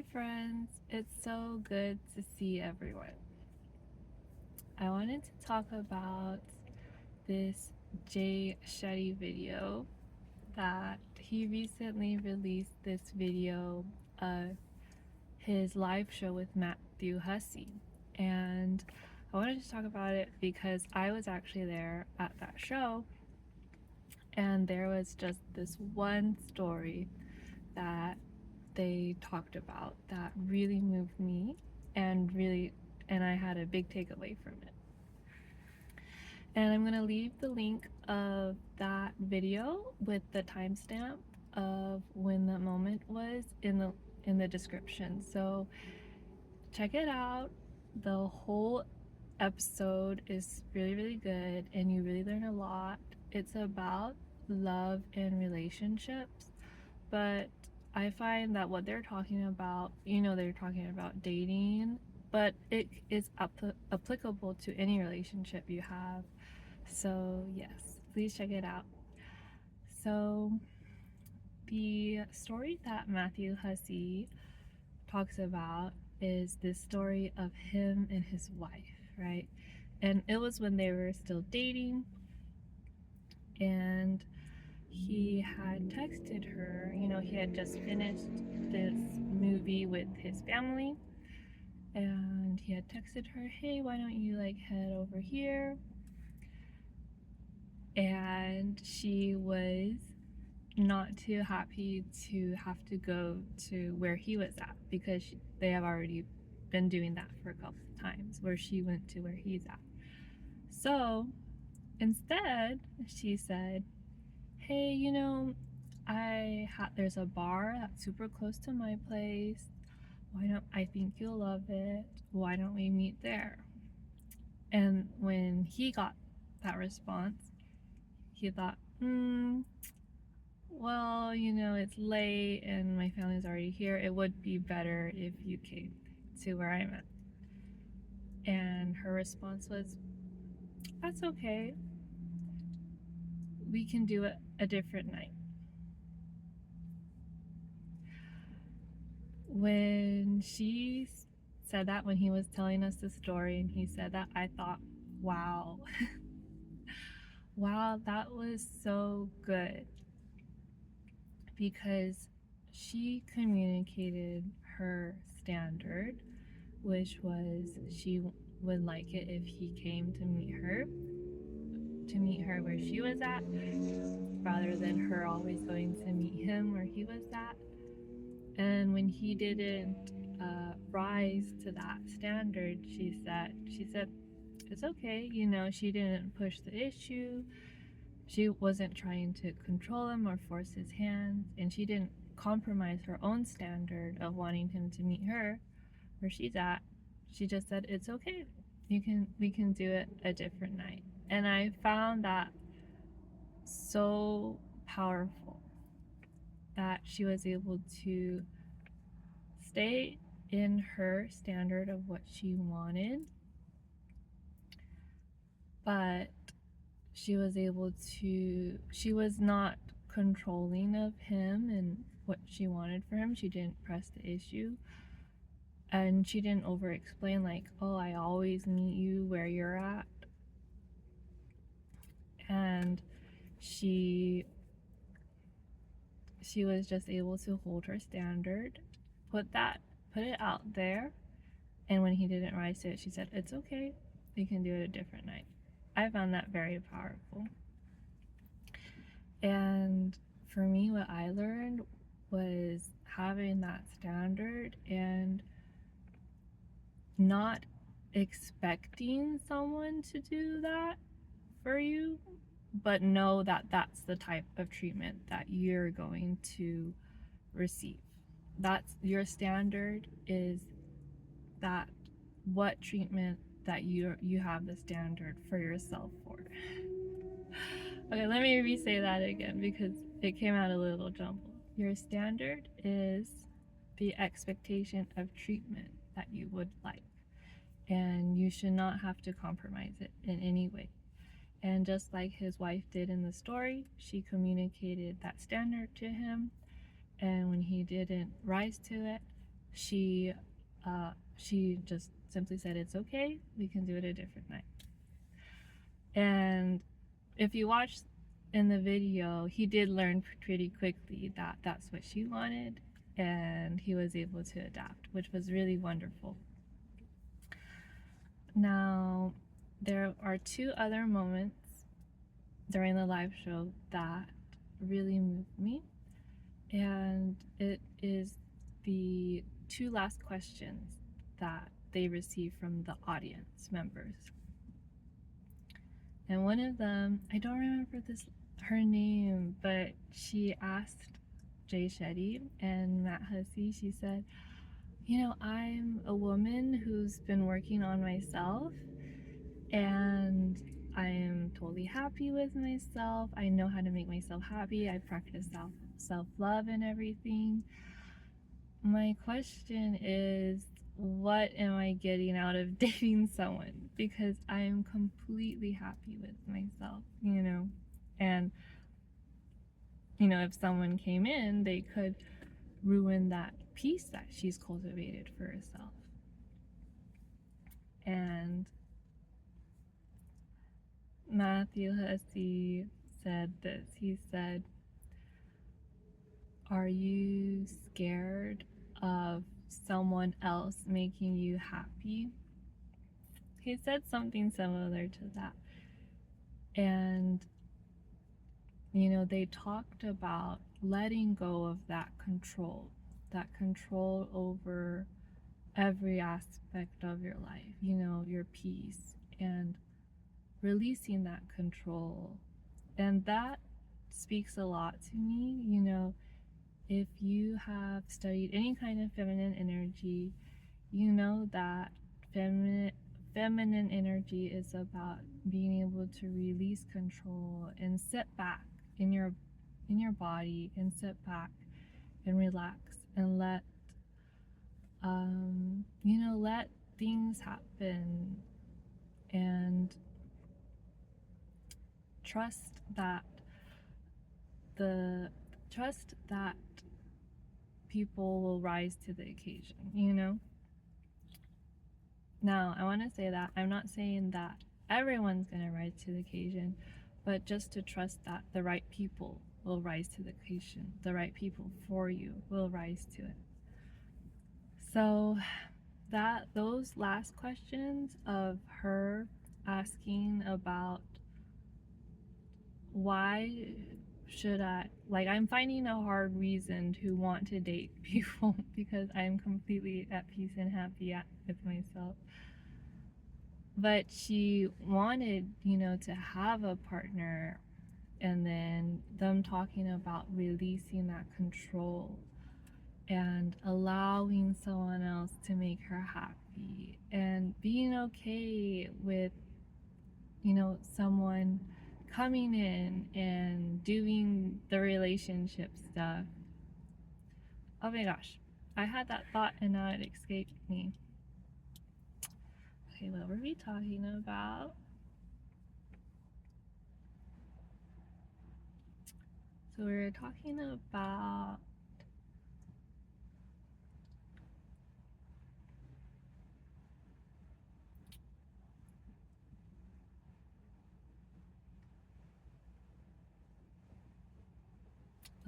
Hi friends, it's so good to see everyone. I wanted to talk about this Jeanette-y video that he recently released this video of his live show with Matthew Hussey. And I wanted to talk about it because I was actually there at that show, and there was just this one story that they talked about that really moved me and I had a big takeaway from it. And I'm gonna leave the link of that video with the timestamp of when that moment was in the description. So check it out. The whole episode is really good and you really learn a lot. It's about love and relationships, but I find that what they're talking about, they're talking about dating, but it is applicable to any relationship you have. So yes, please check it out. So the story that Matthew Hussey talks about is this story of him and his wife, right? And it was when they were still dating, and he had texted her, he had just finished this movie with his family, and he had texted her, hey, why don't you like head over here? And she was not too happy to have to go to where he was at because they have already been doing that for a couple of times where she went to where he's at. So instead, she said, hey, there's a bar that's super close to my place. I think you'll love it. Why don't we meet there? And when he got that response, he thought, well, it's late and my family's already here. It would be better if you came to where I'm at. And her response was, that's okay. We can do it a different night. When she said that, when he was telling us the story and he said that, I thought, wow. Wow, that was so good, because she communicated her standard, which was she would like it if he came to meet her where she was at, rather than her always going to meet him where he was at. And when he didn't rise to that standard, she said it's okay. She didn't push the issue. She wasn't trying to control him or force his hand, and she didn't compromise her own standard of wanting him to meet her where she's at. She just said it's okay. We can do it a different night. And I found that so powerful, that she was able to stay in her standard of what she wanted, but she was not controlling of him and what she wanted for him. She didn't press the issue, and she didn't over explain like, oh, I always meet you where you're at. And she was just able to hold her standard, put it out there, and when he didn't rise to it, she said, it's okay, we can do it a different night. I found that very powerful. And for me, what I learned was having that standard and not expecting someone to do that for you, but know that that's the type of treatment that you're going to receive. That's your standard, is that what treatment that you have the standard for yourself for. Okay, let me re-say that again because it came out a little jumbled. Your standard is the expectation of treatment that you would like, and you should not have to compromise it in any way. And just like his wife did in the story, she communicated that standard to him, and when he didn't rise to it, she just simply said, it's okay, we can do it a different night. And if you watch in the video, he did learn pretty quickly that that's what she wanted, and he was able to adapt, which was really wonderful. Now, there are two other moments during the live show that really moved me, and it is the two last questions that they received from the audience members. And one of them, I don't remember her name, but she asked Jeanette-y and Matt Hussey, she said, I'm a woman who's been working on myself, and I am totally happy with myself. I know how to make myself happy. I practice self-love and everything. My question is, what am I getting out of dating someone? Because I am completely happy with myself, and if someone came in, they could ruin that peace that she's cultivated for herself. And Matthew Hussey said this. He said, are you scared of someone else making you happy? He said something similar to that. And, they talked about letting go of that control over every aspect of your life, your peace, and releasing that control. And that speaks a lot to me. If you have studied any kind of feminine energy, you know that feminine energy is about being able to release control and sit back in your body and sit back and relax and let let things happen and trust that people will rise to the occasion, Now, I want to say that I'm not saying that everyone's going to rise to the occasion, but just to trust that the right people will rise to the occasion. The right people for you will rise to it. So those last questions of her asking about why should I'm finding a hard reason to want to date people because I'm completely at peace and happy with myself. But she wanted, to have a partner, and then them talking about releasing that control and allowing someone else to make her happy and being okay with, someone coming in and doing the relationship stuff. Oh my gosh, I had that thought and now it escaped me. Okay, what were we talking about? So we were talking about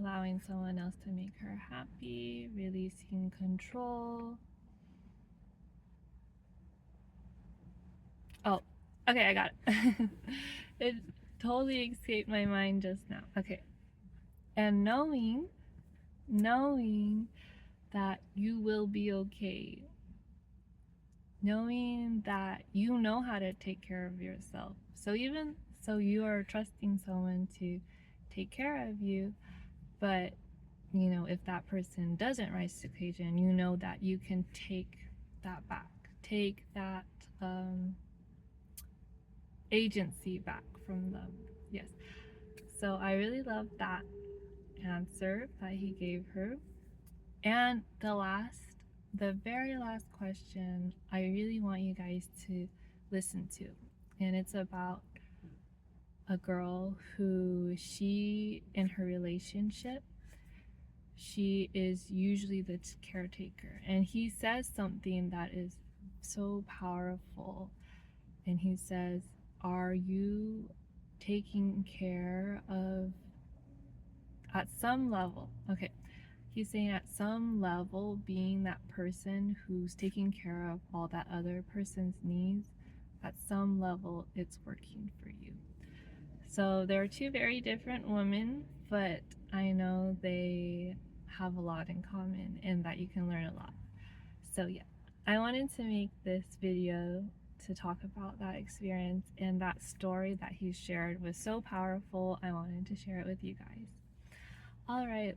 allowing someone else to make her happy, releasing control. Oh, okay, I got it. It totally escaped my mind just now. Okay. And knowing that you will be okay. Knowing that you know how to take care of yourself. So you are trusting someone to take care of you, but if that person doesn't rise to the occasion, you know that you can take that back. Take that agency back from them. Yes. So I really love that answer that he gave her. And the very last question I really want you guys to listen to. And it's about a girl who in her relationship, she is usually the caretaker. And he says something that is so powerful. And he says, are you taking care of, at some level, okay, he's saying at some level, being that person who's taking care of all that other person's needs, at some level, it's working for you. So they're two very different women, but I know they have a lot in common and that you can learn a lot. So yeah, I wanted to make this video to talk about that experience, and that story that he shared was so powerful. I wanted to share it with you guys. All right,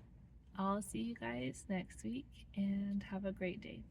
I'll see you guys next week and have a great day.